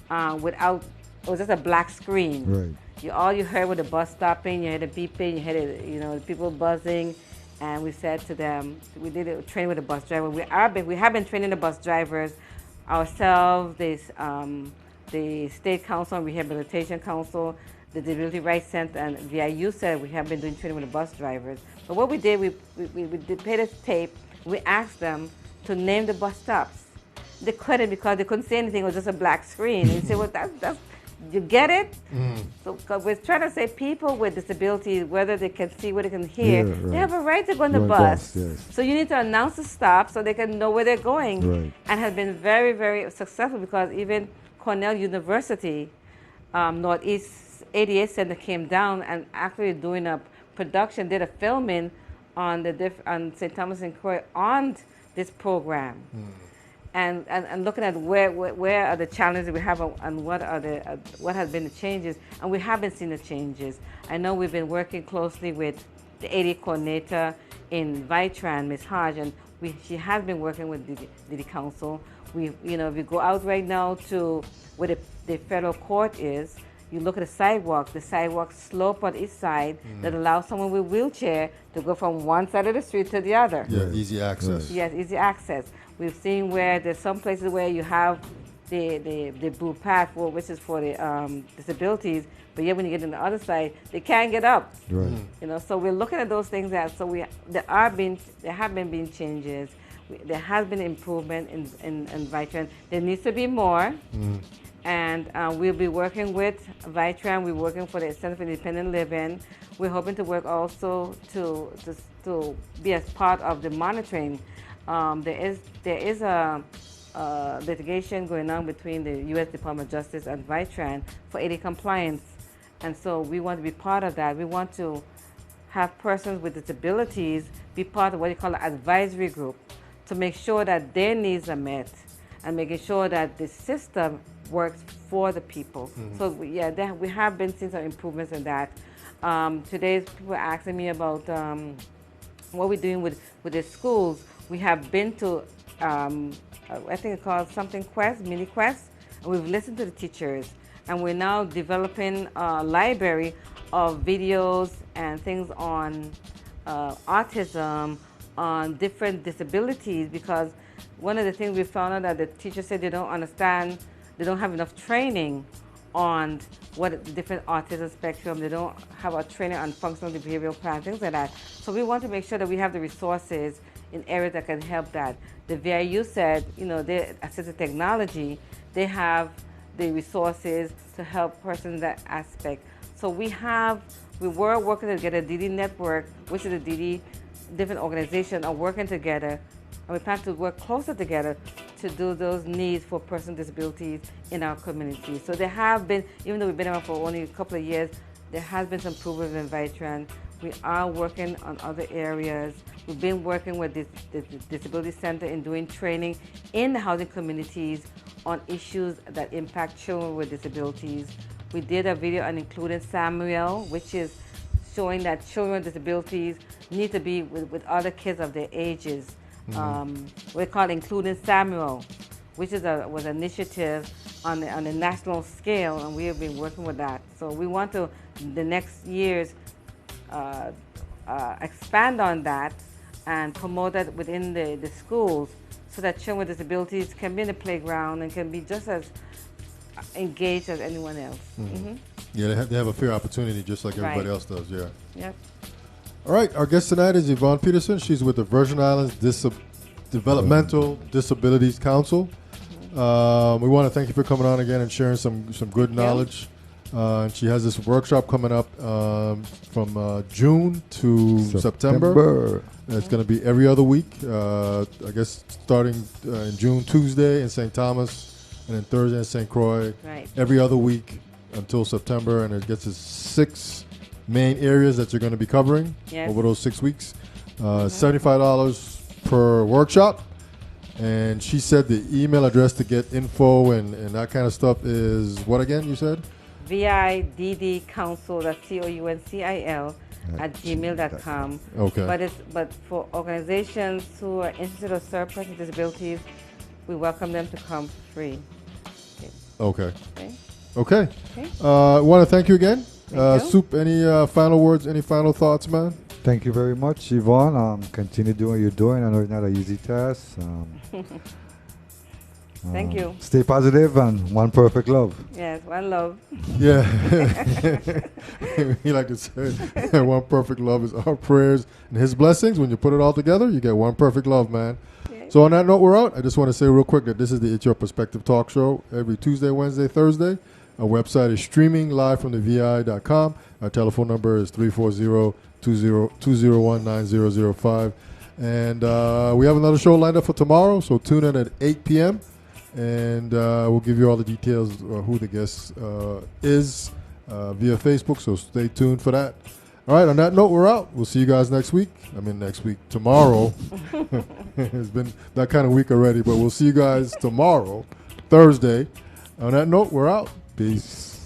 S3: it was just a black screen.
S2: Right.
S3: All you heard was the bus stopping, you heard the beeping, you heard the people buzzing, and we said to them, we did a training with the bus driver. We have been training the bus drivers ourselves, the State Council and Rehabilitation Council, the Disability Rights Center, and VIU said we have been doing training with the bus drivers. But what we did, we played a tape. We asked them to name the bus stops. They couldn't, because they couldn't say anything. It was just a black screen. And you say, well, that's you get it? So 'cause we're trying to say people with disabilities, whether they can see, whether they can hear,
S2: Yeah, right.
S3: they have a right to go on the
S2: Go on
S3: bus.
S2: bus, yes.
S3: So you need to announce the stop so they can know where they're going.
S2: Right.
S3: And has been very, very successful, because even Cornell University, Northeast ADA Center came down and actually doing a production, did a filming on on St. Thomas and Croix on this program. And looking at where are the challenges we have, and what has been the changes, and we have been seeing the changes. I know we've been working closely with the AD coordinator in Vitran, Ms. Hodge, and she has been working with the council. We go out right now to where the federal court is You look at the sidewalk slope on each side that allows someone with wheelchair to go from one side of the street to the other.
S1: Yeah, easy access.
S3: Yes, easy access. We've seen where there's some places where you have the blue path, which is for the disabilities, but yet when you get on the other side, they can't get up.
S2: Right.
S3: You know, so we're looking at those things there have been changes. There has been improvement in Vitran. There needs to be more. And we'll be working with Vitran. We're working for the Center for Independent Living. We're hoping to work also to be as part of the monitoring. There is a litigation going on between the U.S. Department of Justice and Vitran for ADA compliance. And so we want to be part of that. We want to have persons with disabilities be part of what you call an advisory group to make sure that their needs are met and making sure that the system works for the people. So we have been seeing some improvements in that. Today people are asking me about what we're doing with the schools. We have been to, I think it's called something Quest, Mini Quest, and we've listened to the teachers. And we're now developing a library of videos and things on autism, on different disabilities, because one of the things we found out that the teachers said they don't understand, they don't have enough training on what the different autism spectrum, they don't have a training on functional behavioral plan, things like that. So we want to make sure that we have the resources in areas that can help that. The VIU said, you know, they assistive technology, they have the resources to help persons in that aspect. So we were working to get a DD network, which is a DD, different organizations are working together, and we plan to work closer together to do those needs for persons with disabilities in our community. So there have been, even though we've been around for only a couple of years, there has been some improvement in Vitran. We are working on other areas. We've been working with the Disability Center in doing training in the housing communities on issues that impact children with disabilities. We did a video on including Samuel, which is showing that children with disabilities need to be with other kids of their ages. We call it Including Samuel, which was an initiative on the national scale, and we have been working with that. So we want to, the next years, expand on that and promote that within the schools so that children with disabilities can be in the playground and can be just as engaged as anyone else.
S1: Yeah, they have a fair opportunity just like everybody else does, yeah.
S3: Yep.
S1: All right, our guest tonight is Yvonne Petersen. She's with the Virgin Islands Developmental Disabilities Council. We want to thank you for coming on again and sharing some good knowledge. And she has this workshop coming up from June to September. It's going to be every other week, I guess starting in June, Tuesday in St. Thomas, and then Thursday in St. Croix.
S3: Right.
S1: Every other week until September, and it gets us 6 main areas that you're going to be covering over those 6 weeks. $75 per workshop. And she said the email address to get info and that kind of stuff is what again, you said?
S3: VIDDcouncil, that's COUNCIL, at gmail.com.
S1: Okay.
S3: But for organizations who are interested or serve persons with disabilities, we welcome them to come for free.
S1: Okay.
S3: Okay.
S1: I want to thank you again.
S3: Thank you.
S1: Soup, any final words, any final thoughts, man?
S2: Thank you very much, Yvonne. Continue doing what you're doing. I know it's not an easy task.
S3: Thank you.
S2: Stay positive and one perfect love.
S3: Yes, one love.
S1: Yeah. He like to say, one perfect love is our prayers and his blessings. When you put it all together, you get one perfect love, man.
S3: Okay.
S1: So on that note, we're out. I just want to say real quick that this is the It's Your Perspective talk show every Tuesday, Wednesday, Thursday. Our website is streaming live from the VI.com. Our telephone number is 340-201-9005. And we have another show lined up for tomorrow, so tune in at 8 p.m. And we'll give you all the details of who the guest is via Facebook, so stay tuned for that. All right, on that note, we're out. We'll see you guys next week. Tomorrow. It's been that kind of week already, but we'll see you guys tomorrow, Thursday. On that note, we're out. Peace.